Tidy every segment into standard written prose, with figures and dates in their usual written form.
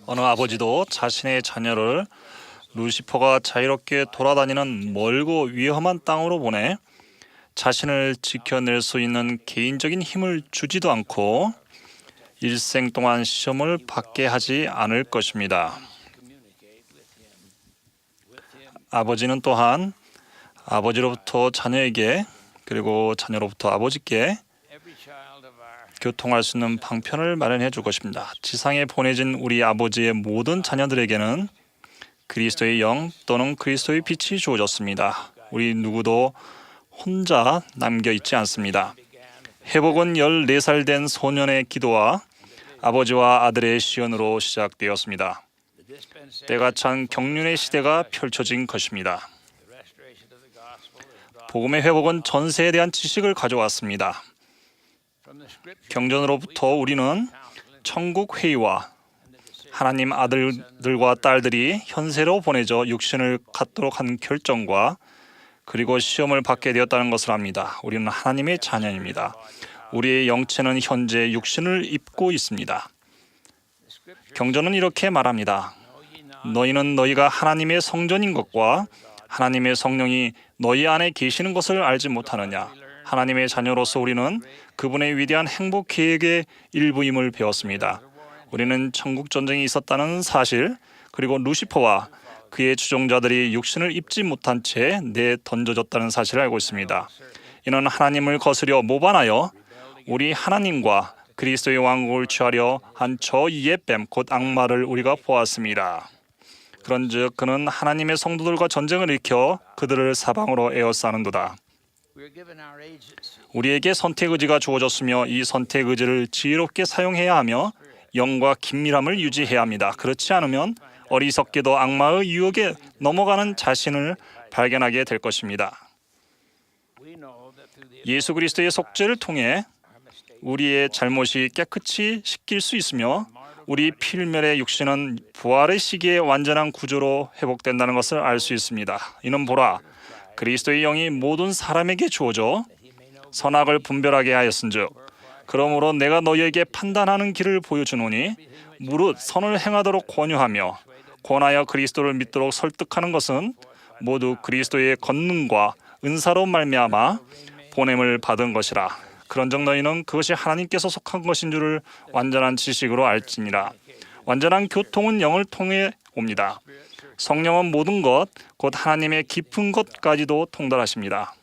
어느 아버지도 자신의 자녀를 루시퍼가 자유롭게 돌아다니는 멀고 위험한 땅으로 보내 자신을 지켜낼 수 있는 개인적인 힘을 주지도 않고 일생 동안 시험을 받게 하지 않을 것입니다. 아버지는 또한 아버지로부터 자녀에게 그리고 자녀로부터 아버지께 교통할 수 있는 방편을 마련해 줄 것입니다. 지상에 보내진 우리 아버지의 모든 자녀들에게는 그리스도의 영 또는 그리스도의 빛이 주어졌습니다. 우리 누구도 혼자 남겨 있지 않습니다. 회복은 14살 된 소년의 기도와 아버지와 아들의 시연으로 시작되었습니다. 때가 찬 경륜의 시대가 펼쳐진 것입니다. 복음의 회복은 전세에 대한 지식을 가져왔습니다. 경전으로부터 우리는 천국 회의와 하나님 아들들과 딸들이 현세로 보내져 육신을 갖도록 한 결정과 그리고 시험을 받게 되었다는 것을 압니다. 우리는 하나님의 자녀입니다. 우리의 영체는 현재 육신을 입고 있습니다. 경전은 이렇게 말합니다. 너희는 너희가 하나님의 성전인 것과 하나님의 성령이 너희 안에 계시는 것을 알지 못하느냐. 하나님의 자녀로서 우리는 그분의 위대한 행복 계획의 일부임을 배웠습니다. 우리는 천국 전쟁이 있었다는 사실, 그리고 루시퍼와 그의 추종자들이 육신을 입지 못한 채 내던져졌다는 사실을 알고 있습니다. 이는 하나님을 거스려 모반하여 우리 하나님과 그리스도의 왕국을 취하려 한 저 이의 뱀 곧 악마를 우리가 보았습니다. 그런즉 그는 하나님의 성도들과 전쟁을 일으켜 그들을 사방으로 에워싸는도다. 우리에게 선택 의지가 주어졌으며 이 선택 의지를 지혜롭게 사용해야 하며 영과 긴밀함을 유지해야 합니다. 그렇지 않으면 어리석게도 악마의 유혹에 넘어가는 자신을 발견하게 될 것입니다. 예수 그리스도의 속죄를 통해 우리의 잘못이 깨끗이 씻길 수 있으며 우리 필멸의 육신은 부활의 시기에 완전한 구조로 회복된다는 것을 알 수 있습니다. 이는 보라, 그리스도의 영이 모든 사람에게 주어져 선악을 분별하게 하였은즉 그러므로 내가 너희에게 판단하는 길을 보여주노니 무릇 선을 행하도록 권유하며 권하여 그리스도를 믿도록 설득하는 것은 모두 그리스도의 권능과 은사로 말미암아 보냄을 받은 것이라. 그런즉 너희는 그것이 하나님께서 속한 것인 줄을 완전한 지식으로 알지니라. 완전한 교통은 영을 통해 옵니다. 성령은 모든 것, 곧 하나님의 깊은 것까지도 통달하십니다.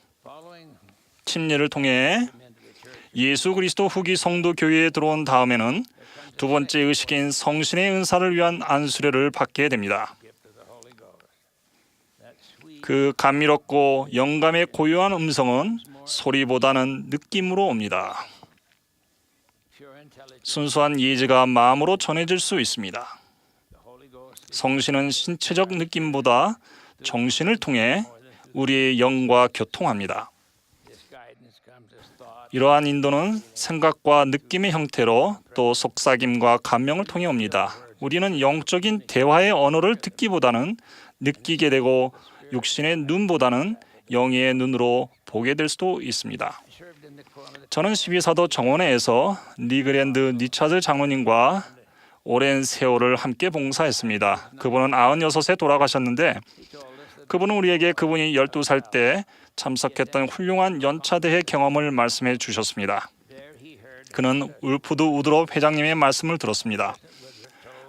침례를 통해 예수 그리스도 후기 성도 교회에 들어온 다음에는 두 번째 의식인 성신의 은사를 위한 안수례를 받게 됩니다. 그 감미롭고 영감의 고요한 음성은 소리보다는 느낌으로 옵니다. 순수한 예지가 마음으로 전해질 수 있습니다. 성신은 신체적 느낌보다 정신을 통해 우리의 영과 교통합니다. 이러한 인도는 생각과 느낌의 형태로 또 속삭임과 감명을 통해 옵니다. 우리는 영적인 대화의 언어를 듣기보다는 느끼게 되고 육신의 눈보다는 영의 눈으로 보게 될 수도 있습니다. 저는 12사도 정원회에서 리그랜드 니차드 장로님과 오랜 세월을 함께 봉사했습니다. 그분은 96세 돌아가셨는데 그분은 우리에게 그분이 12살 때 참석했던 훌륭한 연차대회 경험을 말씀해 주셨습니다. 그는 울프드 우드롭 회장님의 말씀을 들었습니다.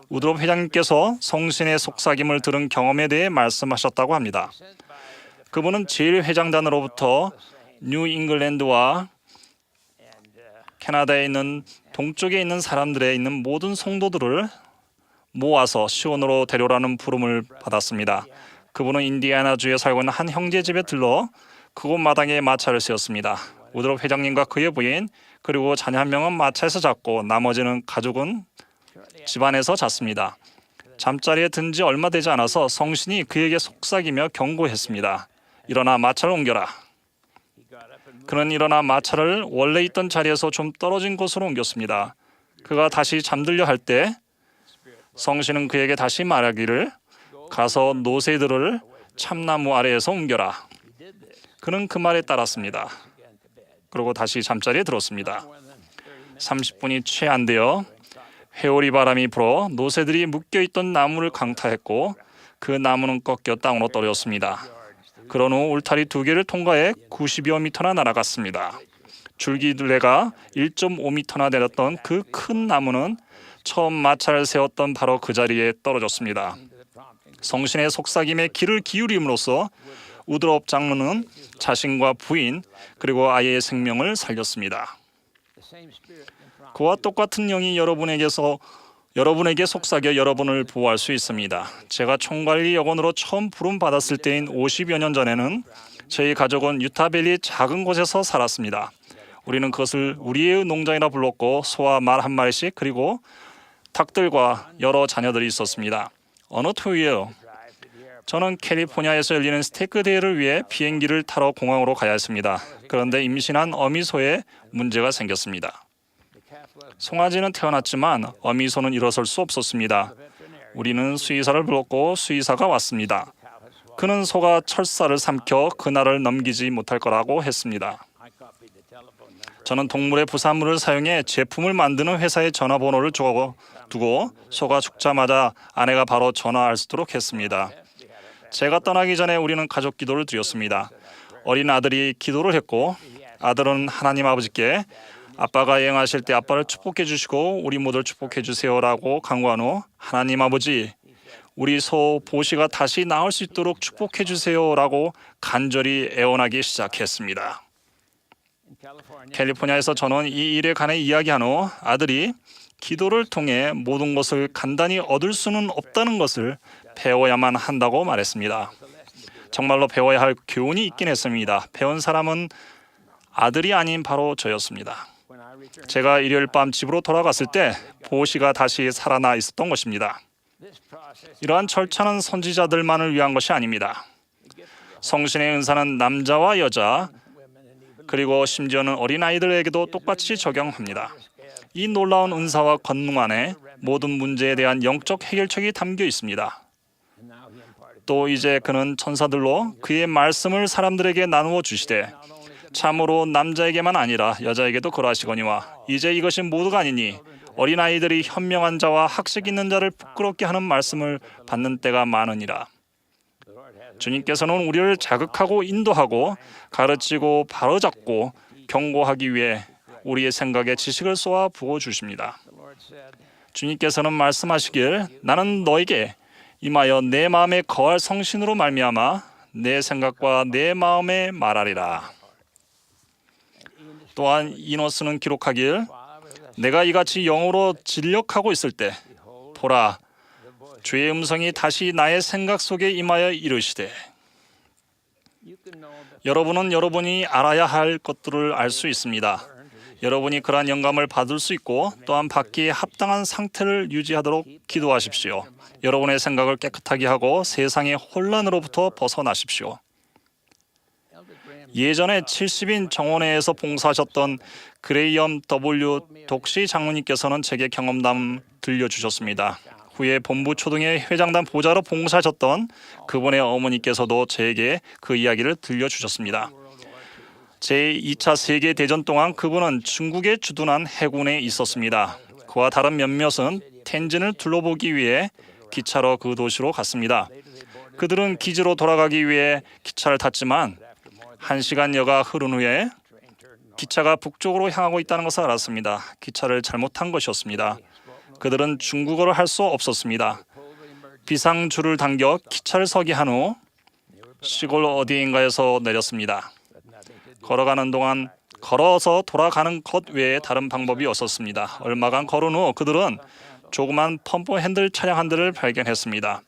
우드롭 회장님께서 성신의 속삭임을 들은 경험에 대해 말씀하셨다고 합니다. 그분은 제1회장단으로부터 뉴 잉글랜드와 캐나다에 있는 동쪽에 있는 사람들에 있는 모든 성도들을 모아서 시온으로 데려오라는 부름을 받았습니다. 그분은 인디애나주에 살고 있는 한 형제 집에 들러 그곳 마당에 마차를 세웠습니다. 우드롭 회장님과 그의 부인 그리고 자녀 한 명은 마차에서 잤고 나머지는 가족은 집안에서 잤습니다. 잠자리에 든 지 얼마 되지 않아서 성신이 그에게 속삭이며 경고했습니다. 일어나 마차를 옮겨라. 그는 일어나 마차를 원래 있던 자리에서 좀 떨어진 곳으로 옮겼습니다. 그가 다시 잠들려 할 때 성신은 그에게 다시 말하기를 가서 노새들을 참나무 아래에서 옮겨라. 그는 그 말에 따랐습니다. 그리고 다시 잠자리에 들었습니다. 30분이 채 안 되어 회오리 바람이 불어 노새들이 묶여있던 나무를 강타했고 그 나무는 꺾여 땅으로 떨어졌습니다. 그런 후 울타리 2개를 통과해 90여 미터나 날아갔습니다. 줄기둘레가 1.5미터나 내렸던 그 큰 나무는 처음 마차를 세웠던 바로 그 자리에 떨어졌습니다. 성신의 속삭임에 귀를 기울임으로써 우드롭 장로는 자신과 부인 그리고 아이의 생명을 살렸습니다. 그와 똑같은 영이 여러분에게 속삭여 여러분을 보호할 수 있습니다. 제가 총관리 여건으로 처음 부름 받았을 때인 50여 년 전에는 저희 가족은 유타밸리의 작은 곳에서 살았습니다. 우리는 그것을 우리의 농장이라 불렀고 소와 말 한 마리씩 그리고 닭들과 여러 자녀들이 있었습니다. 어느 토요일 저는 캘리포니아에서 열리는 스테이크 대회를 위해 비행기를 타러 공항으로 가야 했습니다. 그런데 임신한 어미소에 문제가 생겼습니다. 송아지는 태어났지만 어미소는 일어설 수 없었습니다. 우리는 수의사를 불렀고 수의사가 왔습니다. 그는 소가 철사를 삼켜 그날을 넘기지 못할 거라고 했습니다. 저는 동물의 부산물을 사용해 제품을 만드는 회사의 전화번호를 적어두고 소가 죽자마자 아내가 바로 전화할 수 있도록 했습니다. 제가 떠나기 전에 우리는 가족 기도를 드렸습니다. 어린 아들이 기도를 했고 아들은 하나님 아버지께 아빠가 여행하실 때 아빠를 축복해 주시고 우리 모두를 축복해 주세요라고 간구한 후 하나님 아버지 우리 소 보시가 다시 나올 수 있도록 축복해 주세요라고 간절히 애원하기 시작했습니다. 캘리포니아에서 저는 이 일에 관해 이야기한 후 아들이 기도를 통해 모든 것을 간단히 얻을 수는 없다는 것을 배워야만 한다고 말했습니다. 정말로 배워야 할 교훈이 있긴 했습니다. 배운 사람은 아들이 아닌 바로 저였습니다. 제가 일요일 밤 집으로 돌아갔을 때 보시가 다시 살아나 있었던 것입니다. 이러한 절차는 선지자들만을 위한 것이 아닙니다. 성신의 은사는 남자와 여자 그리고 심지어는 어린아이들에게도 똑같이 적용합니다. 이 놀라운 은사와 권능 안에 모든 문제에 대한 영적 해결책이 담겨 있습니다. 또 이제 그는 천사들로 그의 말씀을 사람들에게 나누어 주시되 참으로 남자에게만 아니라 여자에게도 그러하시거니와 이제 이것이 모두가 아니니 어린아이들이 현명한 자와 학식 있는 자를 부끄럽게 하는 말씀을 받는 때가 많으니라. 주님께서는 우리를 자극하고 인도하고 가르치고 바로잡고 경고하기 위해 우리의 생각에 지식을 쏘아 부어주십니다. 주님께서는 말씀하시길 나는 너에게 임하여 내 마음에 거할 성신으로 말미암아 내 생각과 내 마음에 말하리라. 또한 이노스는 기록하길 내가 이같이 영으로 진력하고 있을 때 보라 주의 음성이 다시 나의 생각 속에 임하여 이르시되 여러분은 여러분이 알아야 할 것들을 알 수 있습니다. 여러분이 그러한 영감을 받을 수 있고 또한 받기에 합당한 상태를 유지하도록 기도하십시오. 여러분의 생각을 깨끗하게 하고 세상의 혼란으로부터 벗어나십시오. 예전에 70인 정원회에서 봉사하셨던 그레이엄 W. 독시 장로님께서는 제게 경험담 들려주셨습니다. 후에 본부 초등회 회장단 보좌로 봉사하셨던 그분의 어머니께서도 저에게 그 이야기를 들려주셨습니다. 제2차 세계대전 동안 그분은 중국에 주둔한 해군에 있었습니다. 그와 다른 몇몇은 텐진을 둘러보기 위해 기차로 그 도시로 갔습니다. 그들은 기지로 돌아가기 위해 기차를 탔지만 1시간여가 흐른 후에 기차가 북쪽으로 향하고 있다는 것을 알았습니다. 기차를 잘못한 것이었습니다. 그들은 중국어를 할 수 없었습니다. 비상줄을 당겨 기차를 서게 한 후 시골 어디인가에서 내렸습니다. 걸어가는 동안 걸어서 돌아가는 것 외에 다른 방법이 없었습니다. 얼마간 걸은 후 그들은 조그만 펌프 핸들 차량 한 대를 발견했습니다.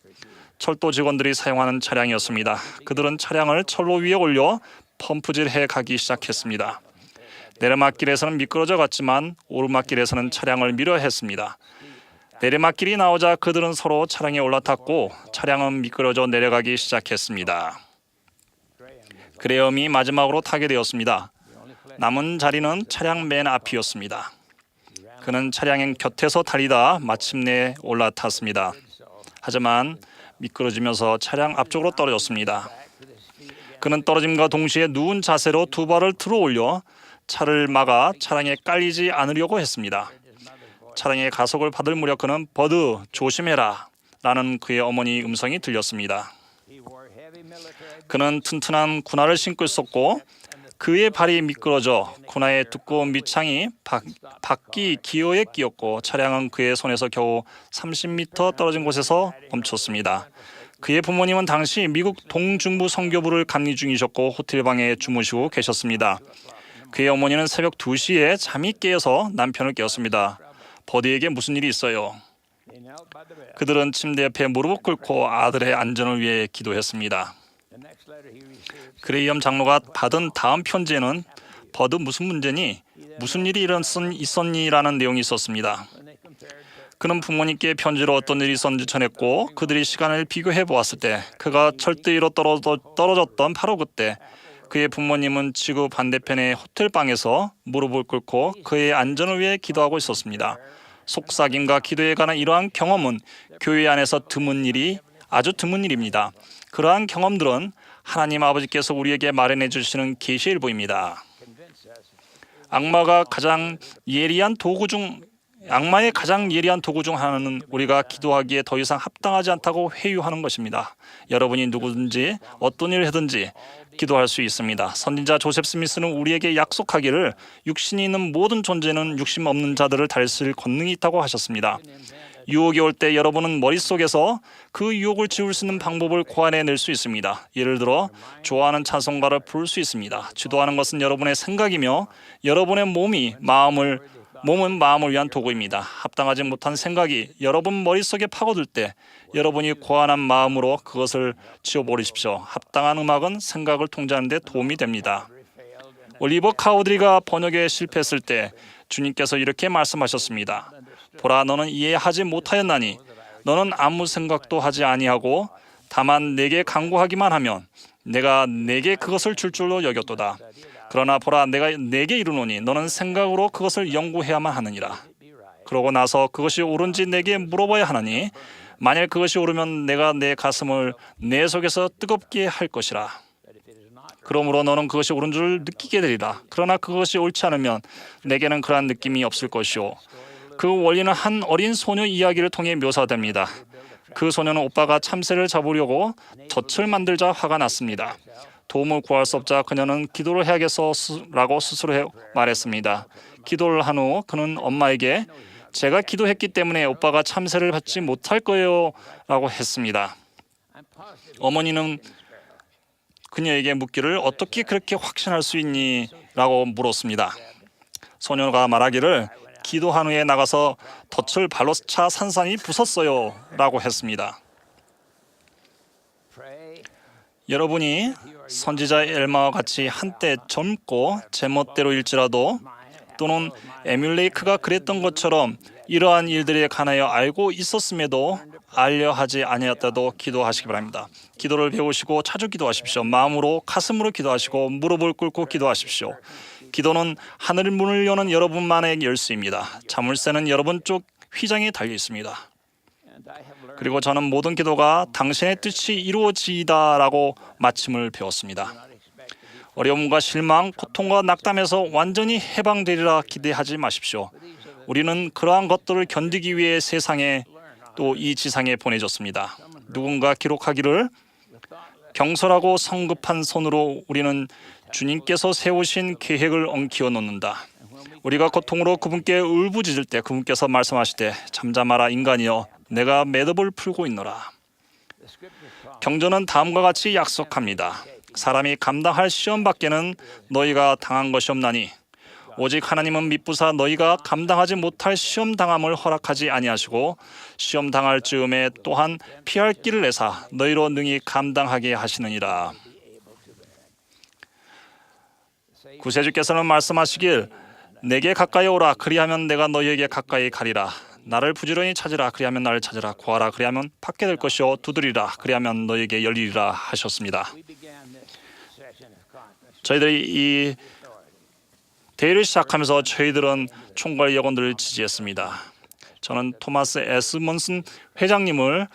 철도 직원들이 사용하는 차량이었습니다. 그들은 차량을 철로 위에 올려 펌프질해 가기 시작했습니다. 내리막길에서는 미끄러져 갔지만 오르막길에서는 차량을 밀어 했습니다. 내리막길이 나오자 그들은 서로 차량에 올라탔고 차량은 미끄러져 내려가기 시작했습니다. 그레엄이 마지막으로 타게 되었습니다. 남은 자리는 차량 맨 앞이었습니다. 그는 차량 곁에서 달리다 마침내 올라탔습니다. 하지만 미끄러지면서 차량 앞쪽으로 떨어졌습니다. 그는 떨어짐과 동시에 누운 자세로 두 발을 들어 올려 차를 막아 차량에 깔리지 않으려고 했습니다. 차량의 가속을 받을 무렵 그는 버드 조심해라 라는 그의 어머니 음성이 들렸습니다. 그는 튼튼한 군화를 신고 있었고 그의 발이 미끄러져 군화의 두꺼운 밑창이 바퀴 기어에 끼었고 차량은 그의 손에서 겨우 30m 떨어진 곳에서 멈췄습니다. 그의 부모님은 당시 미국 동중부 선교부를 감리 중이셨고 호텔방에 주무시고 계셨습니다. 그의 어머니는 새벽 2시에 잠이 깨어서 남편을 깨웠습니다. 버디에게 무슨 일이 있어요? 그들은 침대 옆에 무릎을 꿇고 아들의 안전을 위해 기도했습니다. 그레이엄 장로가 받은 다음 편지에는 버드 무슨 문제니? 무슨 일이 있었니? 라는 내용이 있었습니다. 그는 부모님께 편지로 어떤 일이 있었는지 전했고 그들이 시간을 비교해 보았을 때 그가 절대로 떨어졌던 바로 그때 그의 부모님은 지구 반대편의 호텔방에서 무릎을 꿇고 그의 안전을 위해 기도하고 있었습니다. 속삭임과 기도에 관한 이러한 경험은 교회 안에서 아주 드문 일입니다. 그러한 경험들은 하나님 아버지께서 우리에게 마련해 주시는 계시의 일부입니다. 악마의 가장 예리한 도구 중 하나는 우리가 기도하기에 더 이상 합당하지 않다고 회유하는 것입니다. 여러분이 누구든지 어떤 일을 하든지 기도할 수 있습니다. 선지자 조셉 스미스는 우리에게 약속하기를 육신이 있는 모든 존재는 육신 없는 자들을 달쓸 권능이 있다고 하셨습니다. 유혹이 올 때 여러분은 머릿속에서 그 유혹을 지울 수 있는 방법을 고안해낼 수 있습니다. 예를 들어 좋아하는 찬송가를 부를 수 있습니다. 주도하는 것은 여러분의 생각이며 여러분의 몸은 마음을 위한 도구입니다. 합당하지 못한 생각이 여러분 머릿속에 파고들 때 여러분이 고안한 마음으로 그것을 지워버리십시오. 합당한 음악은 생각을 통제하는 데 도움이 됩니다. 올리버 카우드리가 번역에 실패했을 때 주님께서 이렇게 말씀하셨습니다. 보라, 너는 이해하지 못하였나니 너는 아무 생각도 하지 아니하고 다만 내게 간구하기만 하면 내가 내게 그것을 줄 줄로 여겼도다. 그러나 보라, 내가 내게 이르노니 너는 생각으로 그것을 연구해야만 하느니라. 그러고 나서 그것이 옳은지 내게 물어봐야 하나니 만일 그것이 옳으면 내가 내 가슴을 내 속에서 뜨겁게 할 것이라. 그러므로 너는 그것이 옳은 줄 느끼게 되리라. 그러나 그것이 옳지 않으면 내게는 그러한 느낌이 없을 것이요. 그 원리는 한 어린 소녀 이야기를 통해 묘사됩니다. 그 소녀는 오빠가 참새를 잡으려고 덫을 만들자 화가 났습니다. 도움을 구할 수 없자 그녀는 기도를 해야겠어라고 스스로 말했습니다. 기도를 한 후 그는 엄마에게 제가 기도했기 때문에 오빠가 참새를 받지 못할 거예요 라고 했습니다. 어머니는 그녀에게 묻기를 어떻게 그렇게 확신할 수 있니? 라고 물었습니다. 소녀가 말하기를 기도한 후에 나가서 덫을 발로 차 산산이 부쉈어요 라고 했습니다. 여러분이 선지자 엘마와 같이 한때 젊고 제멋대로일지라도 또는 에뮬레이크가 그랬던 것처럼 이러한 일들에 관하여 알고 있었음에도 알려 하지 아니하였다도 기도하시기 바랍니다. 기도를 배우시고 자주 기도하십시오. 마음으로 가슴으로 기도하시고 무릎을 꿇고 기도하십시오. 기도는 하늘 문을 여는 여러분만의 열쇠입니다. 자물쇠는 여러분 쪽 휘장에 달려 있습니다. 그리고 저는 모든 기도가 당신의 뜻이 이루어지이다라고 마침을 배웠습니다. 어려움과 실망, 고통과 낙담에서 완전히 해방되리라 기대하지 마십시오. 우리는 그러한 것들을 견디기 위해 세상에 또 이 지상에 보내졌습니다. 누군가 기록하기를 경솔하고 성급한 손으로 우리는 주님께서 세우신 계획을 엉키어 놓는다. 우리가 고통으로 그분께 울부짖을 때 그분께서 말씀하시되 잠잠하라 인간이여 내가 매듭을 풀고 있노라. 경전은 다음과 같이 약속합니다. 사람이 감당할 시험 밖에는 너희가 당한 것이 없나니 오직 하나님은 미쁘사 너희가 감당하지 못할 시험 당함을 허락하지 아니하시고 시험 당할 즈음에 또한 피할 길을 내사 너희로 능히 감당하게 하시느니라. 구세주께서는 말씀하시길 내게 가까이 오라 그리하면 내가 너희에게 가까이 가리라. 나를 부지런히 찾으라 그리하면 나를 찾으라. 구하라 그리하면 받게 될 것이요 두드리라 그리하면 너희에게 열리리라 하셨습니다. 저희들이 이 대회를 시작하면서 저희들은 총괄 여건들을 지지했습니다. 저는 토마스 에스먼슨 회장님을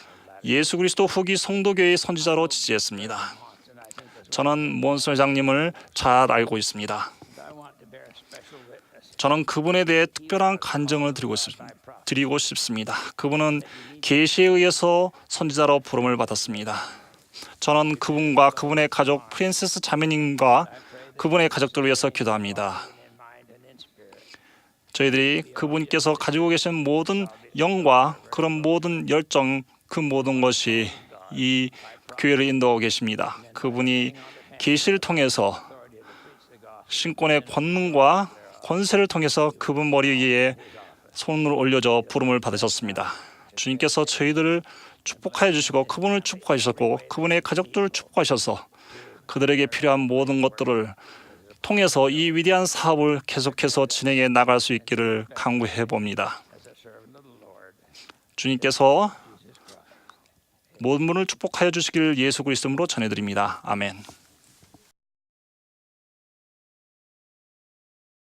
예수 그리스도 후기 성도교회의 선지자로 지지했습니다. 저는 몬슨 회장님을 잘 알고 있습니다. 저는 그분에 대해 특별한 간증을 드리고 드리고 싶습니다. 그분은 계시에 의해서 선지자로 부름을 받았습니다. 저는 그분과 그분의 가족 프린세스 자매님과 그분의 가족들을 위해서 기도합니다. 저희들이 그분께서 가지고 계신 모든 영과 그런 모든 열정, 그 모든 것이 이 교회를 인도하고 계십니다. 그분이 계시를 통해서 신권의 권능과 권세를 통해서 그분 머리 위에 손을 올려줘 부름을 받으셨습니다. 주님께서 저희들을 축복하여 주시고 그분을 축복하셨고 그분의 가족들을 축복하셔서 그들에게 필요한 모든 것들을 통해서 이 위대한 사업을 계속해서 진행해 나갈 수 있기를 간구해 봅니다. 주님께서 모든 분을 축복하여 주시길 예수 그리스도로 전해드립니다. 아멘.